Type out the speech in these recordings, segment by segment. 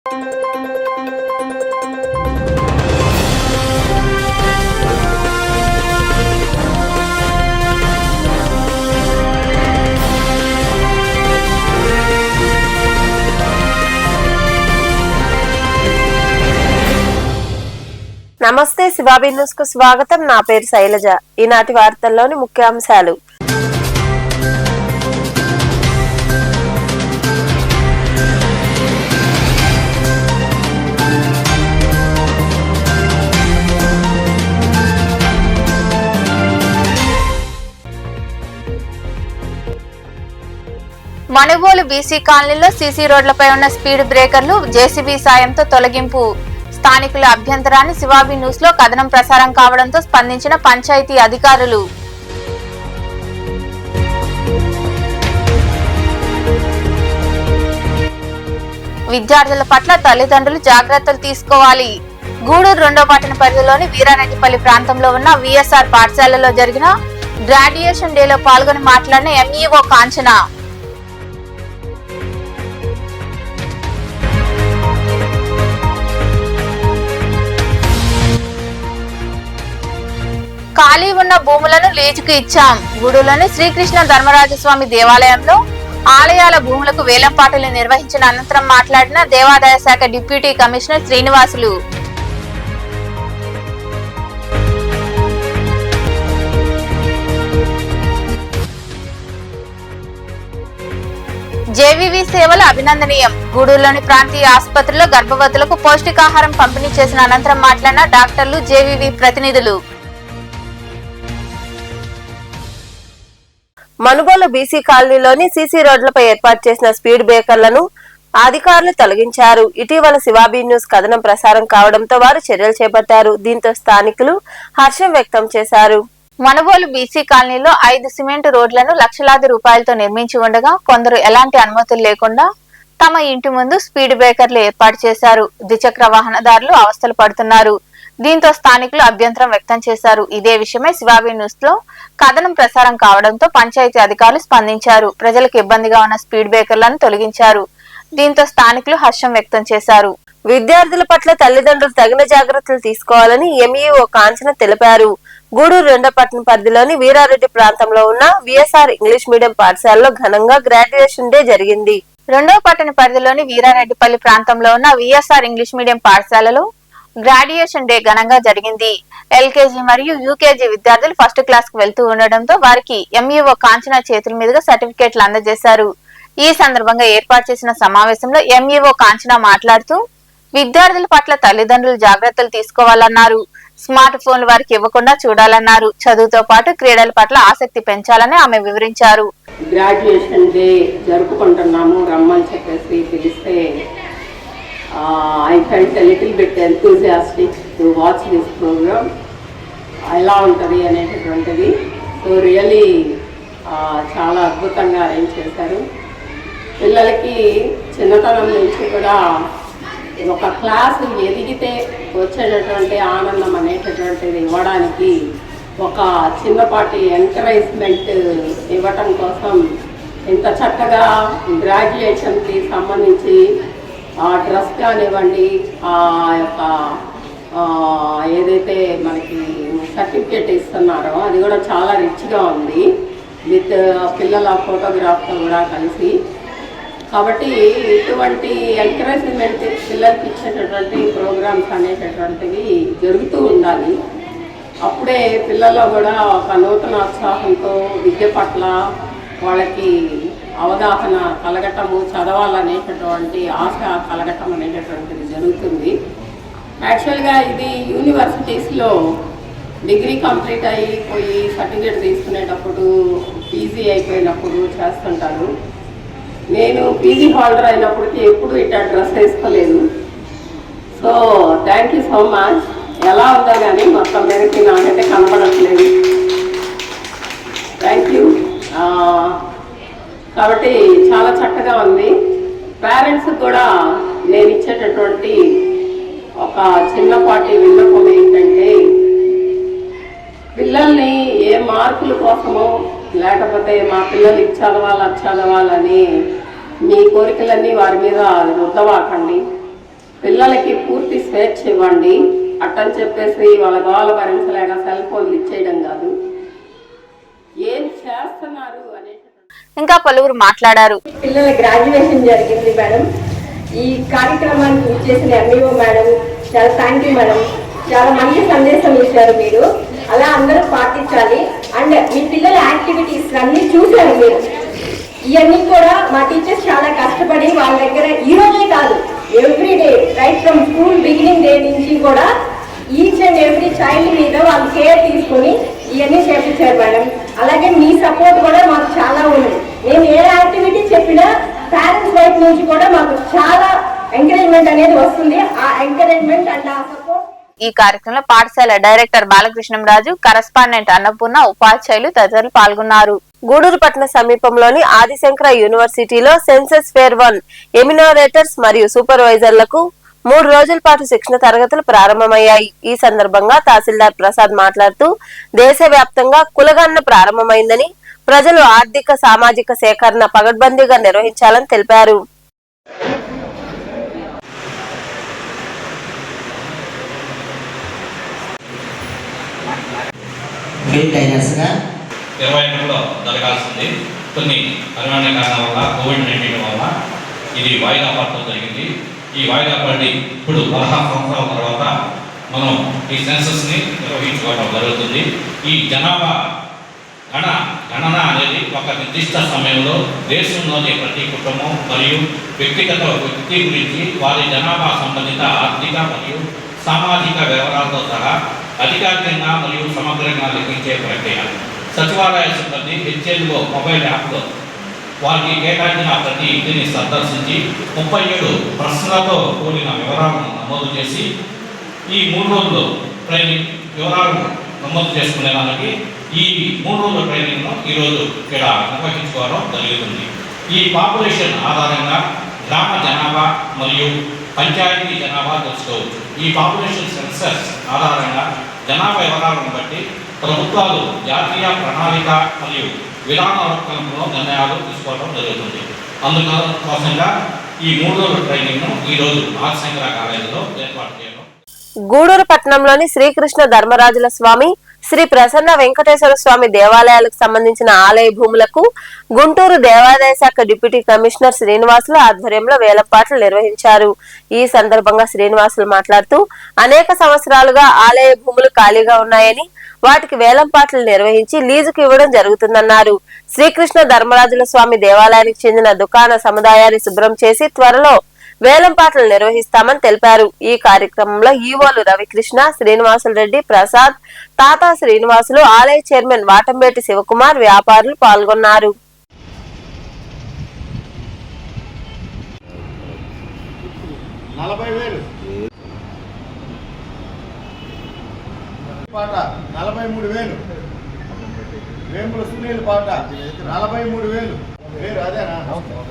నమస్తే శివాబీ న్యూస్ కు స్వాగతం. నా పేరు శైలజ. ఈనాటి వార్తల్లోని ముఖ్యాంశాలు. మణిబోలు బీసీ కాలనీలో సీసీ రోడ్లపై ఉన్న స్పీడ్ బ్రేకర్లు జేసీబీ సాయంతో తొలగింపు. స్థానికుల అభ్యంతరాన్ని శివాబీ న్యూస్ లో కథనం ప్రసారం కావడంతో స్పందించిన పంచాయతీ అధికారులు. విద్యార్థుల పట్ల తల్లిదండ్రులు జాగ్రత్తలు తీసుకోవాలి. గూడూరు 2వ పట్టణ పరిధిలోని వీరారెడ్డిపల్లి ప్రాంతంలో ఉన్న విఎస్ఆర్ పాఠశాలలో జరిగిన గ్రాడ్యుయేషన్ డేలో పాల్గొని మాట్లాడిన ఎంఈఓ కాంచన. ఖాళీ ఉన్న భూములను లీజుకు ఇచ్చాం. గూడూరులోని శ్రీకృష్ణ ధర్మరాజస్వామి దేవాలయంలో ఆలయాల భూములకు వేలంపాటలు నిర్వహించిన అనంతరం మాట్లాడిన దేవాదాయ శాఖ డిప్యూటీ కమిషనర్ శ్రీనివాసులు. జేవీవీ సేవలు అభినందనీయం. గూడూరులోని ప్రాంతీయ ఆసుపత్రిలో గర్భవతులకు పౌష్టికాహారం పంపిణీ చేసిన అనంతరం మాట్లాడిన డాక్టర్లు, జేవీవీ ప్రతినిధులు. మణిబోలు బీసీ కాలనీలోని సీసీ రోడ్లపై ఏర్పాటు చేసిన స్పీడ్ బ్రేకర్లను అధికారులు తొలగించారు. ఇటీవల శివాబీ న్యూస్ కథనం ప్రసారం కావడంతో వారు చర్యలు చేపట్టారు. దీంతో స్థానికులు హర్షం వ్యక్తం చేశారు. మణిబోలు బీసీ కాలనీలో 5 సిమెంట్ రోడ్లను లక్షలాది రూపాయలతో నిర్మించి ఉండగా కొందరు ఎలాంటి అనుమతులు లేకుండా తమ ఇంటి ముందు స్పీడ్ బ్రేకర్లు ఏర్పాటు చేశారు. ద్విచక్ర వాహనదారులు అవస్థలు పడుతున్నారు. దీంతో స్థానికులు అభ్యంతరం వ్యక్తం చేశారు. ఇదే విషయమై శివాబీ న్యూస్ లో కథనం ప్రసారం కావడంతో పంచాయతీ అధికారులు స్పందించారు. ప్రజలకు ఇబ్బందిగా ఉన్న స్పీడ్ బ్రేకర్లను తొలగించారు. దీంతో స్థానికులు హర్షం వ్యక్తం చేశారు. విద్యార్థుల పట్ల తల్లిదండ్రులు తగిన జాగ్రత్తలు తీసుకోవాలని ఎంఈఓ కాంచన తెలిపారు. గూడూరు 2వ పట్టణ పరిధిలోని వీరారెడ్డి ప్రాంతంలో ఉన్న విఎస్ఆర్ ఇంగ్లీష్ మీడియం పాఠశాలలో ఘనంగా గ్రాడ్యుయేషన్ డే జరిగింది. 2వ పట్టణ పరిధిలోని వీరారెడ్డిపల్లి ప్రాంతంలో ఉన్న విఎస్ఆర్ ఇంగ్లీష్ మీడియం పాఠశాలలో గ్రాడ్యుయేషన్ డే ఘనంగా జరిగింది. ఎల్కేజీ మరియు యూకేజీ విద్యార్థులు ఫస్ట్ క్లాస్ కు వెళ్తూ ఉండడంతో వారికి ఎంఈఓ కాంచన చేతుల మీదుగా సర్టిఫికేట్లు అందజేశారు. ఈ సందర్భంగా ఏర్పాటు చేసిన సమావేశంలో ఎంఈఓ కాంచన మాట్లాడుతూ విద్యార్థుల పట్ల తల్లిదండ్రులు జాగ్రత్తలు తీసుకోవాలన్నారు. స్మార్ట్ ఫోన్లు వారికి ఇవ్వకుండా చూడాలన్నారు. చదువుతో పాటు క్రీడల పట్ల ఆసక్తి పెంచాలని ఆమె వివరించారు. గ్రాడ్యుయేషన్ డే జరుపుకుంటున్నాము రమ్మని చెప్పేసి పిలిస్తే I felt a little bit enthusiastic to watch this program. ఎలా ఉంటుంది అనేటటువంటిది. సో రియలీ చాలా అద్భుతంగా అరేంజ్ చేశారు. పిల్లలకి చిన్నతనం నుంచి కూడా ఒక క్లాసు ఎదిగితే వచ్చేటటువంటి ఆనందం అనేటటువంటిది ఇవ్వడానికి ఒక చిన్నపాటి ఎంకరేజ్మెంట్ ఇవ్వటం కోసం ఇంత చక్కగా గ్రాడ్యుయేషన్కి సంబంధించి డ్రెస్ కానివ్వండి, ఆ యొక్క ఏదైతే మనకి సర్టిఫికేట్ ఇస్తున్నారో అది కూడా చాలా రిచ్గా ఉంది విత్ పిల్లల ఫోటోగ్రాఫ్తో కూడా కలిసి. కాబట్టి ఇటువంటి ఎంకరేజ్మెంట్ పిల్లలకి ఇచ్చేటటువంటి ప్రోగ్రామ్స్ అనేటటువంటివి జరుగుతూ ఉండాలి. అప్పుడే పిల్లల్లో కూడా ఒక నూతన ఉత్సాహంతో విద్య పట్ల వాళ్ళకి అవగాహన కలగటము, చదవాలనేటటువంటి ఆశ కలగటం అనేటటువంటిది జరుగుతుంది. యాక్చువల్గా ఇది యూనివర్సిటీస్లో డిగ్రీ కంప్లీట్ అయిపోయి సర్టిఫికేట్ తీసుకునేటప్పుడు పీజీ అయిపోయినప్పుడు చేస్తుంటారు. నేను పీజీ హోల్డర్ అయినప్పటికీ ఎప్పుడు ఇట్లా డ్రెస్ వేసుకోలేదు. So thank you so much. ఎలా ఉందో కానీ మొత్తం మీదకి నాకైతే కనపడట్లేదు. Thank you. కాబట్టి చాలా చక్కగా ఉంది. పేరెంట్స్ కూడా నేను ఇచ్చేటటువంటి ఒక చిన్నపాటి విన్నపం ఏంటంటే పిల్లల్ని ఏ మార్కుల కోసమో లేకపోతే మా పిల్లలు చదవాలని మీ కోరికలన్నీ వారి మీద రుద్దవాకండి. పిల్లలకి పూర్తి స్వేచ్ఛ ఇవ్వండి. అట్టని చెప్పేసి వాళ్ళ గోల భరించలేక సెల్ ఫోన్లు ఇచ్చేయడం కాదు. ఏం చేస్తున్నారు అనేది ఇంకా పలువురు మాట్లాడారు. పిల్లల గ్రాడ్యుయేషన్ జరిగింది మేడం. ఈ కార్యక్రమానికి ఇచ్చేసిన ఎంఈఓ మేడం చాలా థ్యాంక్ యూ మేడం. చాలా మంచి సందేశం ఇచ్చారు మీరు. అలా అందరూ పాటించాలి. అండ్ మీ పిల్లల యాక్టివిటీస్ అన్ని చూశారు మీరు. ఇవన్నీ కూడా మా టీచర్స్ చాలా కష్టపడి వాళ్ళ దగ్గర ఈ రోజే కాదు every day right from school beginning day నుంచి కూడా ఈచ్ అండ్ ఎవ్రీ చైల్డ్ మీద వాళ్ళు కేర్ తీసుకొని ఇవన్నీ చేపించారు మేడం. అలాగే మీ సపోర్ట్ కూడా మాకు చాలా ఉంది. మేము ఏ యాక్టివిటీ చెప్పినా పేరెంట్స్ వైపు నుంచి కూడా మాకు చాలా ఎంకరేజ్మెంట్ అనేది వస్తుంది. ఆ ఎంకరేజ్మెంట్ అండ్ ఆ సపోర్ట్. ఈ కార్యక్రమంలో పాఠశాల డైరెక్టర్ బాలకృష్ణంరాజు, కరస్పాండెంట్ అన్నపూర్ణ, ఉపాధ్యాయులు తదితరులు పాల్గొన్నారు. గూడూరు పట్టణ సమీపంలోని ఆదిశంకర యూనివర్సిటీలో సెన్సస్ ఫేర్ 1 ఎమినోరేటర్స్ మరియు సూపర్వైజర్లకు 3 రోజుల పాటు శిక్షణ తరగతులు ప్రారంభమయ్యాయి. ఈ సందర్భంగా తహసీల్దార్ ప్రసాద్ మాట్లాడుతూ దేశవ్యాప్తంగా కులగణన ప్రారంభమైందని, ప్రజలు ఆర్థిక సామాజిక సేకరణ పగడ్బందీగా నిర్వహించాలని తెలిపారు. జరగాల్సింది కొన్ని అనివార్య కారణాల వల్ల కోవిడ్-19 వల్ల ఇది వాయిదా పడటం జరిగింది. ఈ వాయిదా పడి ఇప్పుడు 16 సంవత్సరాల తర్వాత మనం ఈ సెన్సస్ని నిర్వహించుకోవడం జరుగుతుంది. ఈ జనాభా గణన అనేది ఒక నిర్దిష్ట సమయంలో దేశంలోని ప్రతి కుటుంబం మరియు వ్యక్తిగత వ్యక్తి గురించి వారి జనాభా సంబంధిత ఆర్థిక మరియు సామాజిక వివరాలతో సహా అధికారికంగా మరియు సమగ్రంగా లెక్కించే ప్రక్రియ. సచివాలయ సిబ్బంది హెచ్ఎల్ఓ మొబైల్ యాప్లో వారికి కేటాయించిన ప్రతి ఇంటిని సందర్శించి 37 ప్రశ్నలతో కూడిన వివరాలను నమోదు చేసి ఈ 3 రోజులు ట్రైనింగ్ వివరాలు నమోదు చేసుకునే దానికి ఈ 3 రోజుల ట్రైనింగ్ను ఈరోజు ఇక్కడ నిర్వహించుకోవడం జరుగుతుంది. ఈ పాపులేషన్ ఆధారంగా గ్రామ జనాభా మరియు పంచాయతీ జనాభా తెలుసుకోవచ్చు. ఈ పాపులేషన్ సెన్సస్ ఆధారంగా జనాభా వివరాలను బట్టి ప్రభుత్వాలు జాతీయ ప్రణాళిక మరియు విధాన రూపకల్పనలో నిర్ణయాలు తీసుకోవడం జరుగుతుంది. అందుకోసంగా ఈ 3 రోజుల ట్రైనింగ్ను ఈరోజు ఆదిశంకర కాలేజీలో ఏర్పాటు చేయడం. గూడూరు పట్టణంలోని శ్రీకృష్ణ ధర్మరాజుల స్వామి, శ్రీ ప్రసన్న వెంకటేశ్వర స్వామి దేవాలయాలకు సంబంధించిన ఆలయ భూములకు గుంటూరు దేవాదాయ శాఖ డిప్యూటీ కమిషనర్ శ్రీనివాసులు ఆధ్వర్యంలో వేలంపాట్లు నిర్వహించారు. ఈ సందర్భంగా శ్రీనివాసులు మాట్లాడుతూ అనేక సంవత్సరాలుగా ఆలయ భూములు ఖాళీగా ఉన్నాయని వాటికి వేలంపాట్లు నిర్వహించి లీజుకు ఇవ్వడం జరుగుతుందన్నారు. శ్రీకృష్ణ ధర్మరాజుల స్వామి దేవాలయానికి చెందిన దుకాణ సముదాయాన్ని శుభ్రం చేసి త్వరలో వేలంపాట్లు నిర్వహిస్తామని తెలిపారు. ఈ కార్యక్రమంలో ఈవోలు రవికృష్ణ, శ్రీనివాసులు రెడ్డి, ప్రసాద్, తాతా శ్రీనివాసులు, ఆలయ చైర్మన్ వాటంబేటి శివకుమార్, వ్యాపారులు పాల్గొన్నారు. పాట 43,000, వేముల సునీల్ పాట 43,000, అదేనా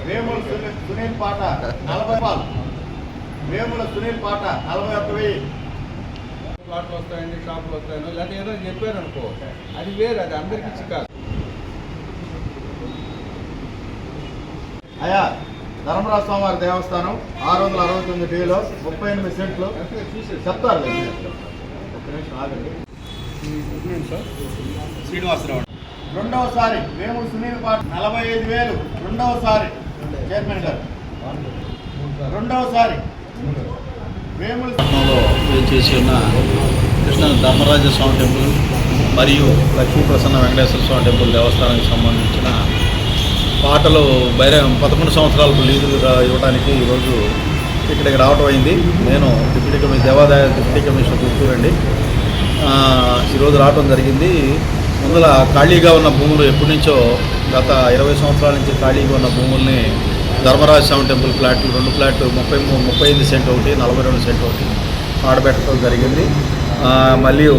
వేముల సునీల్ పాట 40, వేముల సునీల్ పాట 41,000. ప్లాట్లు వస్తాయండి, షాపులు వస్తాయని లేకపోతే ఏదో చెప్పారు అనుకో, అది వేరు, అది అందరికీ చిక్కాలి. అయ్యా ధర్మరాజ స్వామివారి దేవస్థానం 669 డేలో 38 సెంట్లు చెప్తారు. ఒక్క నిమిషం ఆగండి. శ్రీనివాసరావు రెండవసారి వేముల సునీల్ పాట 45,000, రెండవసారి చైర్మన్ గారు, రెండవసారి వేముల చేసి ఉన్న కృష్ణ ధర్మరాజ స్వామి టెంపుల్ మరియు లక్ష్మీ ప్రసన్న వెంకటేశ్వర స్వామి టెంపుల్ దేవస్థానానికి సంబంధించిన పాటలు 11 సంవత్సరాలకు లీజులు ఇవ్వడానికి ఈరోజు ఇక్కడికి రావడం అయింది. నేను దేవాదాయ డిప్యూటీ కమిషనర్ గుర్తురండి. ఈరోజు రావడం జరిగింది. ముందర ఖాళీగా ఉన్న భూములు ఎప్పటి నుంచో గత 20 సంవత్సరాల నుంచి ఖాళీగా ఉన్న భూముల్ని ధర్మరాజ స్వామి టెంపుల్ ఫ్లాట్లు 2 ఫ్లాట్లు 35 సెంట్ ఒకటి, 42 సెంట్ ఒకటి పాడబెట్టడం జరిగింది. మరియు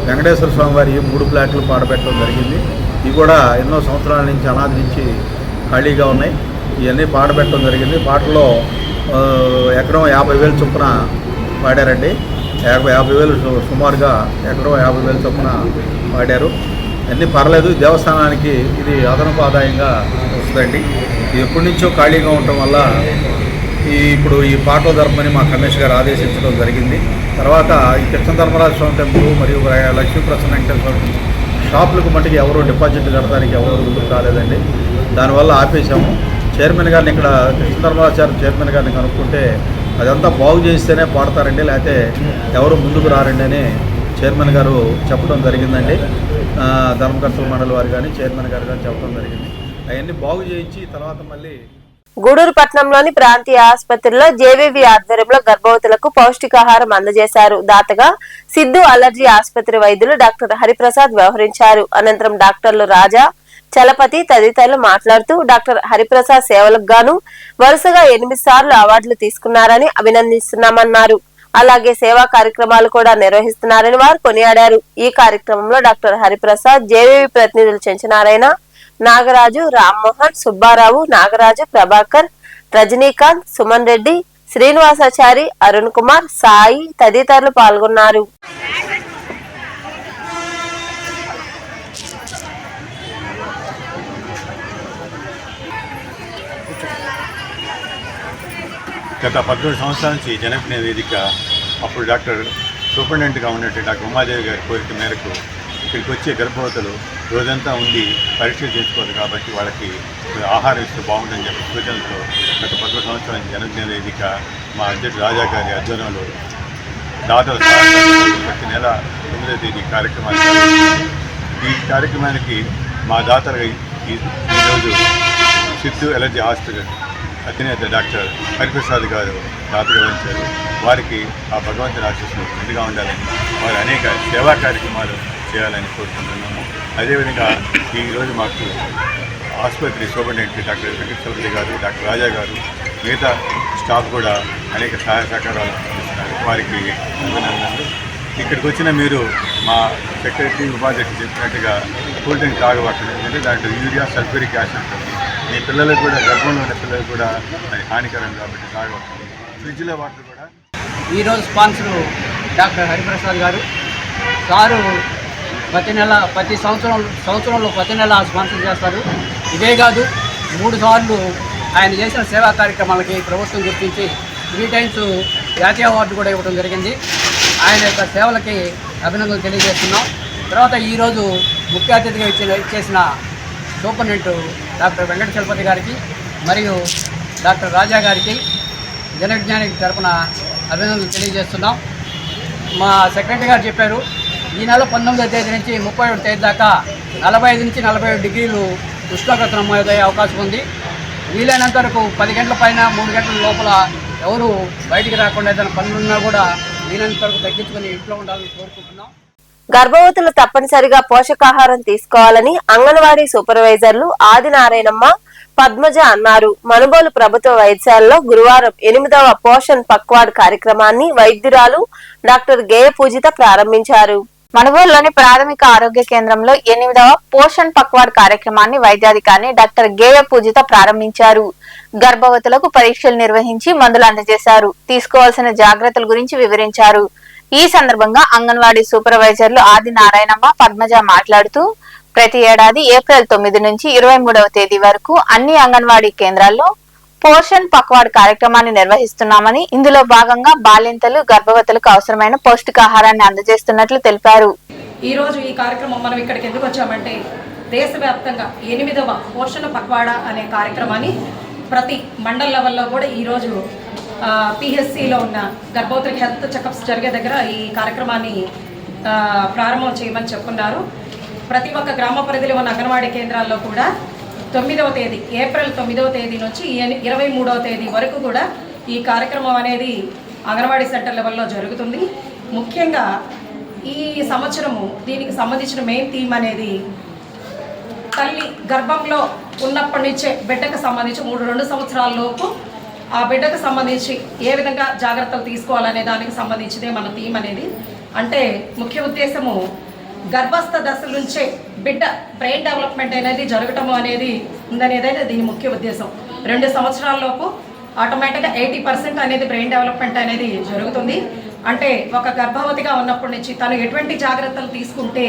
వెంకటేశ్వర స్వామి వారి 3 ఫ్లాట్లు పాడబెట్టడం జరిగింది. ఇవి కూడా ఎన్నో సంవత్సరాల నుంచి అనాది నుంచి ఖాళీగా ఉన్నాయి. ఇవన్నీ పాడబెట్టడం జరిగింది. పాటలో ఎకరం 50,000 చొప్పున పాడారండి. 50,000 సుమారుగా ఎకరం 50,000 చొప్పున పాడారు. అన్నీ పర్లేదు. దేవస్థానానికి ఇది అదనపు ఆదాయంగా వస్తుందండి. ఇది ఎప్పటి నుంచో ఖాళీగా ఉండటం వల్ల ఇప్పుడు ఈ పాటలు జరపమని మా కమిషనర్ గారు ఆదేశించడం జరిగింది. తర్వాత ఈ కృష్ణ ధర్మరాజ స్వామి టెంపుల్ మరియు లక్ష్మీప్రసన్న వెంకటేశ్వర స్వామి షాపులకు మట్టుకు ఎవరు డిపాజిట్ కట్టడానికి ఎవరు ముందుకు రాలేదండి. దానివల్ల ఆపేసాము. చైర్మన్ గారిని ఇక్కడ కృష్ణ ధర్మరాచార్య చైర్మన్ గారిని కనుక్కుంటే అదంతా బాగు చేస్తేనే పాడతారండి, లేకపోతే ఎవరు ముందుకు రారండి అని చైర్మన్ గారు చెప్పడం జరిగిందండి. ధర్మకర్తల మండలి వారు కానీ చైర్మన్ గారు కానీ చెప్పడం జరిగింది. అవన్నీ బాగు చేయించి తర్వాత మళ్ళీ గూడూరు పట్టణంలోని ప్రాంతీయ ఆసుపత్రిలో జేవీవి ఆధ్వర్యంలో గర్భవతులకు పౌష్టికాహారం అందజేశారు. దాతగా సిద్ధు అలర్జీ ఆసుపత్రి వైద్యులు డాక్టర్ హరిప్రసాద్ వ్యవహరించారు. అనంతరం డాక్టర్లు రాజా, చలపతి తదితరులు మాట్లాడుతూ డాక్టర్ హరిప్రసాద్ సేవలకు గాను వరుసగా 8 సార్లు అవార్డులు తీసుకున్నారని అభినందిస్తున్నామన్నారు. అలాగే సేవా కార్యక్రమాలు కూడా నిర్వహిస్తున్నారని వారు కొనియాడారు. ఈ కార్యక్రమంలో డాక్టర్ హరిప్రసాద్, జేవీవి ప్రతినిధులు చెంచనారాయణ, నాగరాజు, రామ్మోహన్, సుబ్బారావు, నాగరాజు, ప్రభాకర్, రజనీకాంత్, సుమన్ రెడ్డి, శ్రీనివాసాచారి, అరుణ్ కుమార్, సాయి తదితరులు పాల్గొన్నారు. గత 14 సంవత్సరాల నుంచి జనప్రియ వేదిక అప్పుడు డాక్టర్ సూపరింటెండెంట్గా ఉన్నట్టు డాక్టర్ ఉమాదేవి గారి కోరిక మేరకు ఇక్కడికి వచ్చే గర్భవతులు రోజంతా ఉండి పరీక్షలు చేసుకోవాలి కాబట్టి వాళ్ళకి ఆహారం ఇస్తే బాగుంటుందని చెప్పి సూచనలతో గత 14 సంవత్సరాల నుంచి జనప్రియ వేదిక మా అధ్యక్షుడు రాజా గారి ఆధ్వర్యంలో దాతల ప్రతి నెల 9వ తేదీ కార్యక్రమాలు. ఈ కార్యక్రమానికి మా దాతలుగా ఈరోజు సిద్ధు అలర్జీ హాస్పిటల్ అధినేత డాక్టర్ హరిప్రసాద్ గారు దాతగా వహించారు. వారికి ఆ భగవంతుని ఆశీస్సులు ముందుగా ఉండాలని, వారు అనేక సేవా కార్యక్రమాలు చేయాలని కోరుకుంటున్నాము. అదేవిధంగా ఈరోజు మాకు ఆసుపత్రి సూపరింటెండెంట్ డాక్టర్ వెంకటేశ్వర గారు, డాక్టర్ రాజా గారు, మిగతా స్టాఫ్ కూడా అనేక సహాయ సహకారాలు అందిస్తున్నారు. వారికి అభినందనలు. ఇక్కడికి వచ్చిన మీరు మా సెక్రటరీ ఉపాధ్యక్షుడు చెప్పినట్టుగా కూల్ డ్రింక్ తాగబట్టలేదు. ఎందుకంటే దాంట్లో యూరియా, సల్ఫ్యూరిక్ యాసిడ్ ఉంటుంది. మీ పిల్లలకు కూడా, గర్భంలో ఉన్న పిల్లలకు కూడా అది హానికరం కాబట్టి తాగబట్టలేదు. ఫ్రిడ్జ్లో వాటర్ కూడా. ఈరోజు స్పాన్సరు డాక్టర్ హరిప్రసాద్ గారు. సారు ప్రతి సంవత్సరంలో ప్రతి నెల స్పాన్సర్ చేస్తారు. ఇదే కాదు, 3 సార్లు ఆయన చేసిన సేవా కార్యక్రమాలకి ప్రభుత్వం గుర్తించి 3 టైమ్స్ జాతీయ అవార్డు కూడా ఇవ్వడం జరిగింది. ఆయన యొక్క సేవలకి అభినందనలు తెలియజేస్తున్నాం. తర్వాత ఈరోజు ముఖ్య అతిథిగా ఇచ్చేసిన సూపరింటెండెంట్ డాక్టర్ వెంకట చలపతి గారికి మరియు డాక్టర్ రాజా గారికి జనవిజ్ఞానికి తరపున అభినందనలు తెలియజేస్తున్నాం. మా సెక్రటరీ గారు చెప్పారు, ఈ నెల 19వ తేదీ నుంచి 31వ తేదీ దాకా 45 నుంచి 47 డిగ్రీలు ఉష్ణోగ్రత నమోదయ్యే అవకాశం ఉంది. వీలైనంత వరకు 10 గంటల పైన 3 గంటల లోపల ఎవరు బయటికి రాకుండా ఏదైనా పనులున్నా కూడా వీలైనంత వరకు తగ్గించుకుని ఇంట్లో ఉండాలని కోరుకుంటున్నాం. గర్భవతులు తప్పనిసరిగా పోషకాహారం తీసుకోవాలని అంగన్వాడీ సూపర్వైజర్లు ఆదినారాయణమ్మ, పద్మజ అన్నారు. మనుబోలు ప్రభుత్వ వైద్యశాలలో గురువారం 8వ పోషణ్ పక్వాడ్ కార్యక్రమాన్ని వైద్యురాలు డాక్టర్ గేయ పూజిత ప్రారంభించారు. మనుబోలులోని ప్రాథమిక ఆరోగ్య కేంద్రంలో 8వ పోషణ్ పక్వాడ్ కార్యక్రమాన్ని వైద్యాధికారిని డాక్టర్ గేయ పూజిత ప్రారంభించారు. గర్భవతులకు పరీక్షలు నిర్వహించి మందులు అందజేశారు. తీసుకోవాల్సిన జాగ్రత్తల గురించి వివరించారు. ఈ సందర్భంగా అంగన్వాడీ సూపర్వైజర్లు ఆది నారాయణమ్మ, పద్మజ మాట్లాడుతూ ప్రతి ఏడాది ఏప్రిల్ 9 నుంచి 23వ తేదీ వరకు అన్ని అంగన్వాడీ కేంద్రాల్లో పోషణ్ పక్వాడ్ కార్యక్రమాన్ని నిర్వహిస్తున్నామని, ఇందులో భాగంగా బాలింతలు, గర్భవతులకు అవసరమైన పౌష్టికాహారాన్ని అందజేస్తున్నట్లు తెలిపారు. ఈ రోజు ఈ కార్యక్రమం మనం ఇక్కడికి ఎందుకు వచ్చామంటే, దేశవ్యాప్తంగా 8వ పోషణ పక్వాడా అనే కార్యక్రమాన్ని ప్రతి మండల లెవెల్లో కూడా ఈరోజు పిహెచ్సిలో ఉన్న గర్భవతులకు హెల్త్ చెకప్స్ జరిగే దగ్గర ఈ కార్యక్రమాన్ని ప్రారంభం చేయమని చెప్పుకున్నారు. ప్రతి ఒక్క గ్రామ పరిధిలో ఉన్న అంగన్వాడీ కేంద్రాల్లో కూడా 9వ తేదీ ఏప్రిల్ 9వ తేదీ నుంచి 23వ తేదీ వరకు కూడా ఈ కార్యక్రమం అనేది అంగన్వాడీ సెంటర్ లెవెల్లో జరుగుతుంది. ముఖ్యంగా ఈ సంవత్సరము దీనికి సంబంధించిన మెయిన్ థీమ్ అనేది తల్లి గర్భంలో ఉన్నప్పటి నుంచే బిడ్డకు సంబంధించి 2 సంవత్సరాల లోపు ఆ బిడ్డకు సంబంధించి ఏ విధంగా జాగ్రత్తలు తీసుకోవాలనే దానికి సంబంధించిదే మన థీమ్ అనేది. అంటే ముఖ్య ఉద్దేశము గర్భస్థ దశ నుంచే బిడ్డ బ్రెయిన్ డెవలప్మెంట్ అనేది జరగటము అనేది ఉందనేదైతే దీని ముఖ్య ఉద్దేశం. 2 సంవత్సరాల లోపు ఆటోమేటిక్గా 80% అనేది బ్రెయిన్ డెవలప్మెంట్ అనేది జరుగుతుంది. అంటే ఒక గర్భవతిగా ఉన్నప్పటి నుంచి తను ఎటువంటి జాగ్రత్తలు తీసుకుంటే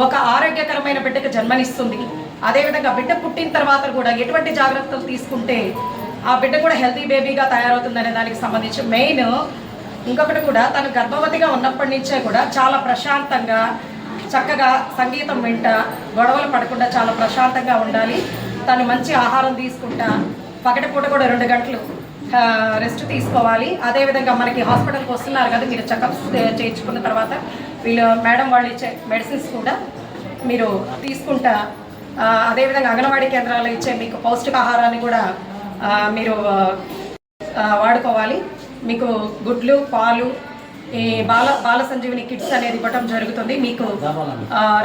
ఒక ఆరోగ్యకరమైన బిడ్డకు జన్మనిస్తుంది, అదేవిధంగా బిడ్డ పుట్టిన తర్వాత కూడా ఎటువంటి జాగ్రత్తలు తీసుకుంటే ఆ బిడ్డ కూడా హెల్తీ బేబీగా తయారవుతుందనే దానికి సంబంధించి మెయిన్ ఇంకొకటి కూడా తను గర్భవతిగా ఉన్నప్పటి నుంచే కూడా చాలా ప్రశాంతంగా చక్కగా సంగీతం వింటా గొడవలు పడకుండా చాలా ప్రశాంతంగా ఉండాలి. తను మంచి ఆహారం తీసుకుంటా పగటిపూట కూడా 2 గంటలు రెస్ట్ తీసుకోవాలి. అదేవిధంగా మనకి హాస్పిటల్కి వస్తున్నారు కదా, మీరు చెకప్స్ చేయించుకున్న తర్వాత వీళ్ళు మేడం వాళ్ళు ఇచ్చే మెడిసిన్స్ కూడా మీరు తీసుకుంటా, అదేవిధంగా అంగన్వాడీ కేంద్రాలు ఇచ్చే మీకు పౌష్టికాహారాన్ని కూడా మీరు వాడుకోవాలి. మీకు గుడ్లు, పాలు, ఈ బాల సంజీవిని కిట్స్ అనేది ఇవ్వటం జరుగుతుంది. మీకు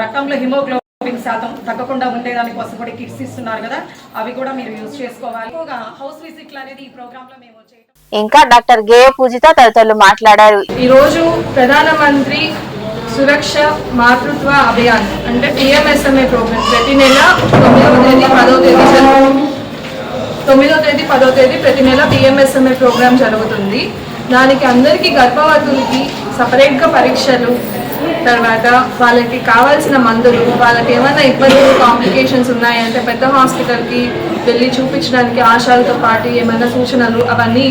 రక్తంలో హిమోగ్లోబిన్ శాతం తగ్గకుండా ఉండేదాని కోసం కూడా కిట్స్ ఇస్తున్నారు కదా, అవి కూడా మీరు యూజ్ చేసుకోవాలి. హౌస్ విజిట్లు అనేది ఈ ప్రోగ్రామ్ లో మేము చేయడం. ఇంకా డాక్టర్ గేయ పూజిత తదితరులు మాట్లాడారు. ఈరోజు ప్రధానమంత్రి సురక్ష మాతృత్వ అభియాన్ అంటే PMSMA ప్రోగ్రామ్ ప్రతి నెల 9వ తేదీ 10వ తేదీ ప్రతి నెల PMSMA ప్రోగ్రామ్ జరుగుతుంది. దానికి అందరికీ గర్భవతులకి సపరేట్గా పరీక్షలు, తర్వాత వాళ్ళకి కావాల్సిన మందులు, వాళ్ళకి ఏమైనా ఇబ్బందులు కాంప్లికేషన్స్ ఉన్నాయంటే పెద్ద హాస్పిటల్కి వెళ్ళి చూపించడానికి ఆశాలతో పాటు ఏమైనా సూచనలు అవన్నీ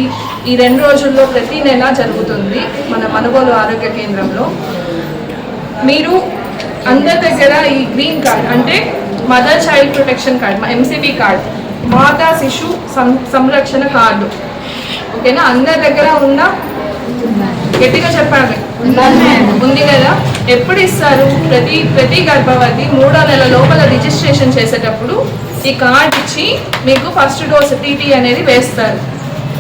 ఈ 2 రోజుల్లో ప్రతి నెల జరుగుతుంది మన మనుగోలు ఆరోగ్య కేంద్రంలో. మీరు అందరి దగ్గర ఈ గ్రీన్ కార్డ్ అంటే mother child protection card, MCP card, మాతా శిశు సంరక్షణ కార్డు, ఓకేనా? అందరి దగ్గర ఉందా? గట్టిగా చెప్పాలి. ఉంది కదా? ఎప్పుడు ఇస్తారు? ప్రతి గర్భవతి 3వ నెల లోపల రిజిస్ట్రేషన్ చేసేటప్పుడు ఈ కార్డ్ ఇచ్చి మీకు ఫస్ట్ డోస్ TT అనేది వేస్తారు,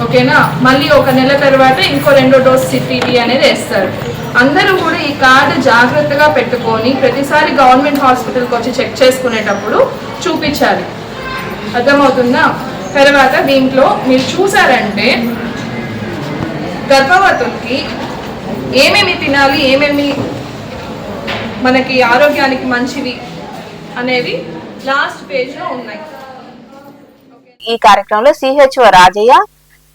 ఓకేనా? మళ్ళీ 1 నెల తర్వాత ఇంకో 2వ డోస్ TT అనేది వేస్తారు. అందరూ కూడా ఈ కార్డు జాగ్రత్తగా పెట్టుకొని ప్రతిసారి గవర్నమెంట్ హాస్పిటల్కి వచ్చి చెక్ చేసుకునేటప్పుడు చూపించాలి. అర్థమవుతుందా? తర్వాత దీంట్లో మీరు చూసారంటే గర్భవతులకి ఏమేమి తినాలి, ఏమేమి మనకి ఆరోగ్యానికి మంచివి అనేవి లాస్ట్ పేజ్లో ఉన్నాయి. ఈ కార్యక్రమంలో CHO రాజయ్య,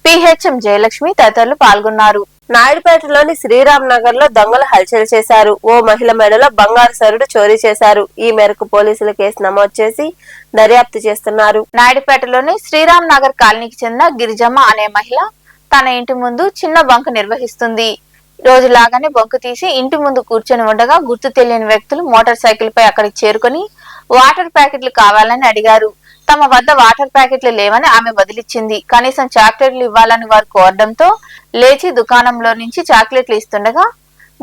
PHM జయలక్ష్మి తదితరులు పాల్గొన్నారు. నాయుడుపేటలోని శ్రీరామ్ నగర్ లో దొంగలు హల్చల్ చేశారు. ఓ మహిళ మెడలో బంగారు సరుడు చోరీ చేశారు. ఈ మేరకు పోలీసులు కేసు నమోదు చేసి దర్యాప్తు చేస్తున్నారు. నాయుడుపేటలోని శ్రీరామ్ నగర్ కాలనీకి చెందిన గిరిజమ్మ అనే మహిళ తన ఇంటి ముందు చిన్న బంకు నిర్వహిస్తుంది. రోజులాగానే బంకు తీసి ఇంటి ముందు కూర్చొని ఉండగా గుర్తు తెలియని వ్యక్తులు మోటార్ సైకిల్ పై అక్కడికి చేరుకొని వాటర్ ప్యాకెట్లు కావాలని అడిగారు. తమ వద్ద వాటర్ ప్యాకెట్లు లేవని ఆమె బదిలిచ్చింది. కనీసం చాక్లెట్లు ఇవ్వాలని వారు కోరడంతో లేచి దుకాణంలో నుంచి చాక్లెట్లు ఇస్తుండగా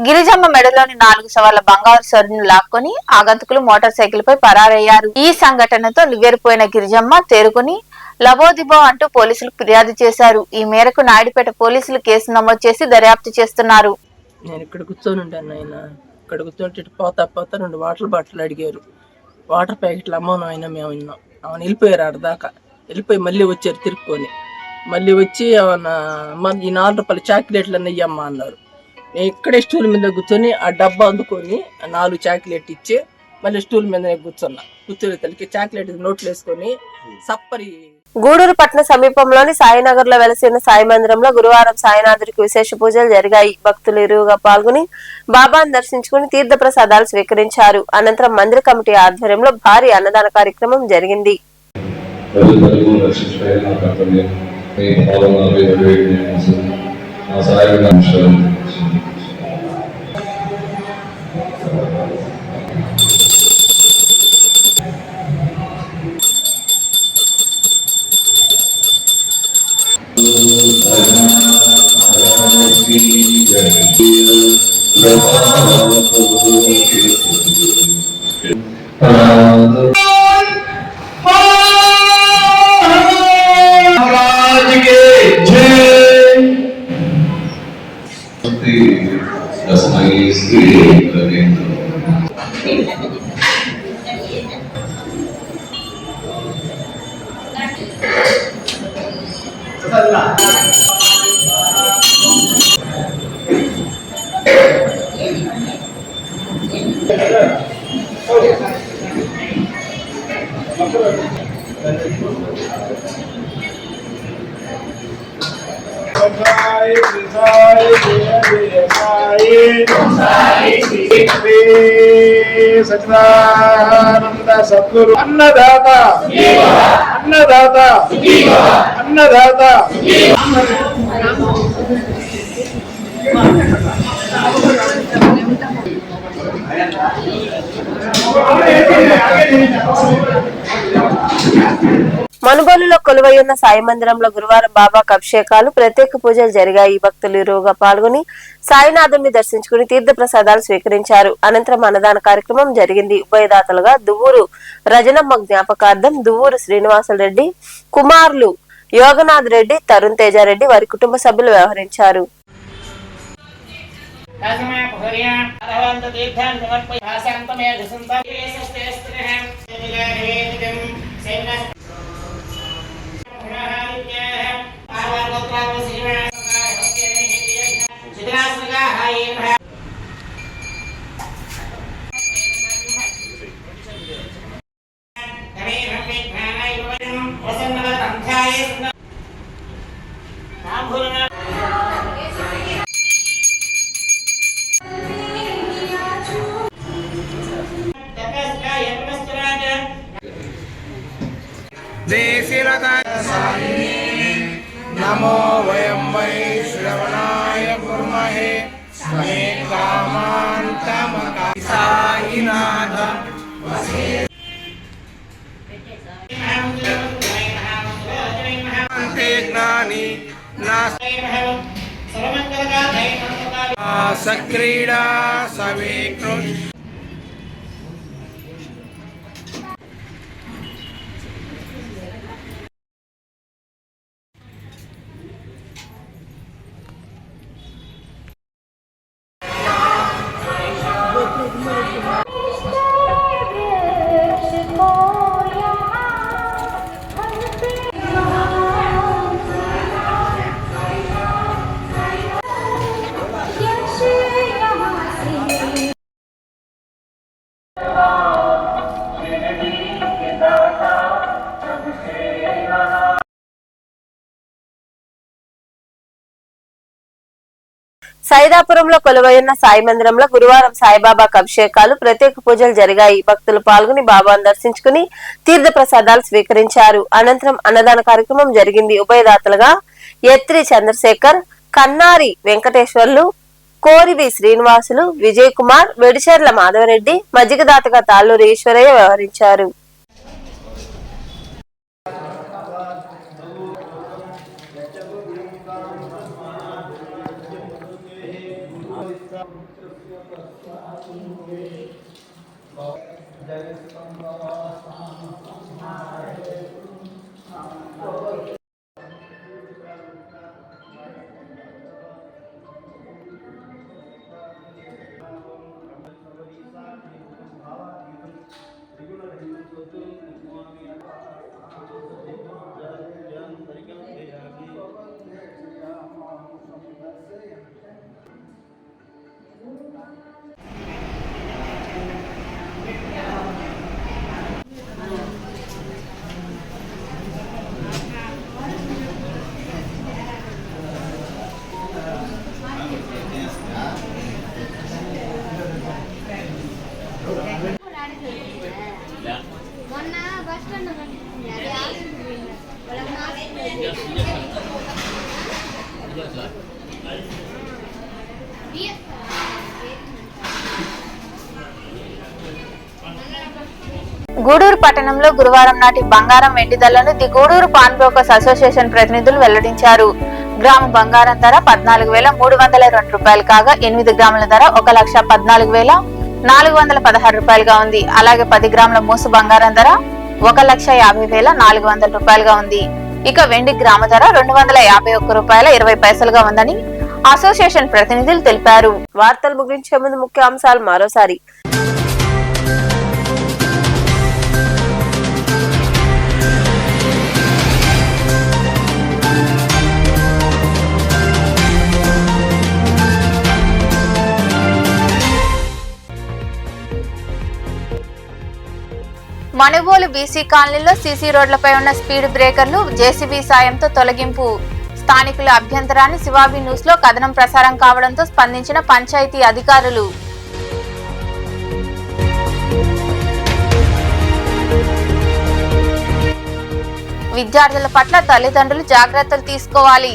గిరిజమ్మ మెడలోని 4 సవర్ల బంగారు సరుడును లాక్కొని ఆగంతుకులు మోటార్ సైకిల్ పై పరారయ్యారు. ఈ సంఘటనతో నివ్వెరపోయిన గిరిజమ్మ తేరుకుని లబోదిబో అంటూ పోలీసులకు ఫిర్యాదు చేశారు. ఈ మేరకు నాయుడుపేట పోలీసులు కేసు నమోదు చేసి దర్యాప్తు చేస్తున్నారు. నేను ఇక్కడ కూర్చొని ఉంటాను. ఆయన ఇక్కడ కూర్చొని పోతా 2 వాటర్ బాటిల్ అడిగారు. వాటర్ ప్యాకెట్లు అమ్మను ఆయన మేము విన్నాం. ఆమెను వెళ్ళిపోయారు. ఆడదాకా వెళ్ళిపోయి మళ్ళీ వచ్చారు తిరుక్కొని. మళ్ళీ వచ్చి అమ్మ ఈ 4 రూపాయల చాక్లెట్లు అన్నీ ఇయ్యమ్మా అన్నారు. నేను ఇక్కడే స్టూల్ మీద కూర్చొని ఆ డబ్బా అందుకొని 4 చాక్లెట్ ఇచ్చి మళ్ళీ స్టూల్ మీద కూర్చొని తల్లికి చాక్లెట్ నోట్లు వేసుకొని సప్పరి. గూడూరు పట్టణ సమీపంలోని సాయినగర్ లో వెలసిన సాయి మందిరంలో గురువారం సాయినాథుడికి విశేష పూజలు జరిగాయి. భక్తులు ఇరువుగా పాల్గొని బాబాను దర్శించుకుని తీర్థ ప్రసాదాలు స్వీకరించారు. అనంతరం మందిర కమిటీ ఆధ్వర్యంలో భారీ అన్నదాన కార్యక్రమం జరిగింది. సచిదానంద సద్గురు అన్నదాత అన్నదాత అన్నదాత. మనుబోలులో కొలువై ఉన్న సాయి మందిరంలో గురువారం బాబాకు అభిషేకాలు, ప్రత్యేక పూజలు జరిగాయి. భక్తులు ఇరువుగా పాల్గొని సాయినాథుని దర్శించుకుని తీర్థ ప్రసాదాలు స్వీకరించారు. అనంతరం అన్నదాన కార్యక్రమం జరిగింది. ఉభయదాతలుగా దువ్వూరు రజనమ్మ జ్ఞాపకార్థం దువ్వూరు శ్రీనివాసులరెడ్డి కుమారులు యోగనాథ్ రెడ్డి, తరుణ్ తేజారెడ్డి వారి కుటుంబ సభ్యులు వ్యవహరించారు. నమో వయం వై శ్రవణాయ కుర్మహే స్మే కామాంతమక సాయినాథ జ్ఞాని సక్రీడా సవే కృష్ణ. సైదాపురంలో కొలువైన సాయి మందిరంలో గురువారం సాయిబాబాకు అభిషేకాలు, ప్రత్యేక పూజలు జరిగాయి. భక్తులు పాల్గొని బాబాను దర్శించుకుని తీర్థ ప్రసాదాలు స్వీకరించారు. అనంతరం అన్నదాన కార్యక్రమం జరిగింది. ఉభయదాతలుగా ఎత్రి చంద్రశేఖర్, కన్నారి వెంకటేశ్వర్లు, కోరివి శ్రీనివాసులు, విజయ్ కుమార్, వెడిచెర్ల మాధవరెడ్డి, మజ్జిగదాతగా తాళ్ళూరి ఈశ్వరయ్య వ్యవహరించారు. గూడూరు పట్టణంలో గురువారం నాటి బంగారం వెండి ధరలను the Gudur pawn brokers association ప్రతినిధులు వెల్లడించారు. గ్రాము బంగారం ధర 14,302 రూపాయలు కాగా 8 గ్రాముల ధర 1,14,416 రూపాయలుగా ఉంది. అలాగే 10 గ్రాముల మూసు బంగారం ధర 1,50,400 రూపాయలుగా ఉంది. ఇక వెండి గ్రాము ధర 251 రూపాయల 20 పైసలుగా ఉందని అసోసియేషన్ ప్రతినిధులు తెలిపారు. వార్తలు ముగించే ముందు ముఖ్య అంశాలు మరోసారి. మనుబోలు బీసీ కాలనీలో సీసీ రోడ్లపై ఉన్న స్పీడ్ బ్రేకర్లు జేసీబీ సాయంతో తొలగింపు. స్థానికుల అభ్యంతరాన్ని శివాబీ న్యూస్ లో కథనం ప్రసారం కావడంతో స్పందించిన పంచాయతీ అధికారులు. విద్యార్థుల పట్ల తల్లిదండ్రులు జాగ్రత్తలు తీసుకోవాలి.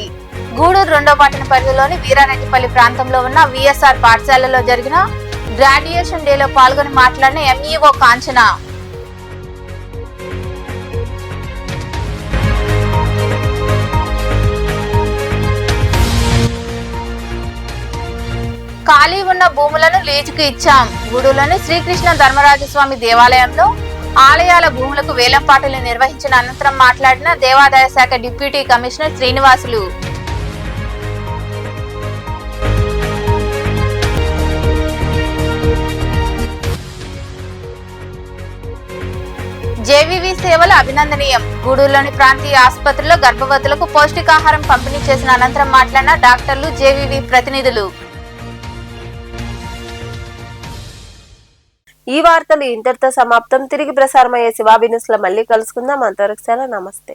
గూడూరు 2వ పట్టణ పరిధిలోని వీరారెడ్డిపల్లి ప్రాంతంలో ఉన్న విఎస్ఆర్ పాఠశాలలో జరిగిన గ్రాడ్యుయేషన్ డేలో పాల్గొని మాట్లాడిన ఎంఈఓ కాంచన. ఖాళీ ఉన్న భూములను లీజుకు ఇచ్చాం. గూడూరులోని శ్రీకృష్ణ ధర్మరాజస్వామి దేవాలయంలో ఆలయాల భూములకు వేలంపాటలు నిర్వహించిన అనంతరం మాట్లాడిన దేవాదాయ శాఖ డిప్యూటీ కమిషనర్ శ్రీనివాసులు. జేవీవీ సేవలు అభినందనీయం. గూడూరులోని ప్రాంతీయ ఆసుపత్రిలో గర్భవతులకు పౌష్టికాహారం పంపిణీ చేసిన అనంతరం మాట్లాడిన డాక్టర్లు, జేవీవీ ప్రతినిధులు. ఈ వార్తలు ఇంతటితో సమాప్తం. తిరిగి ప్రసారమయ్యే శివాబి న్యూస్ లో మళ్ళీ కలుసుకుందాం. అంతవరకు సెలవు. నమస్తే.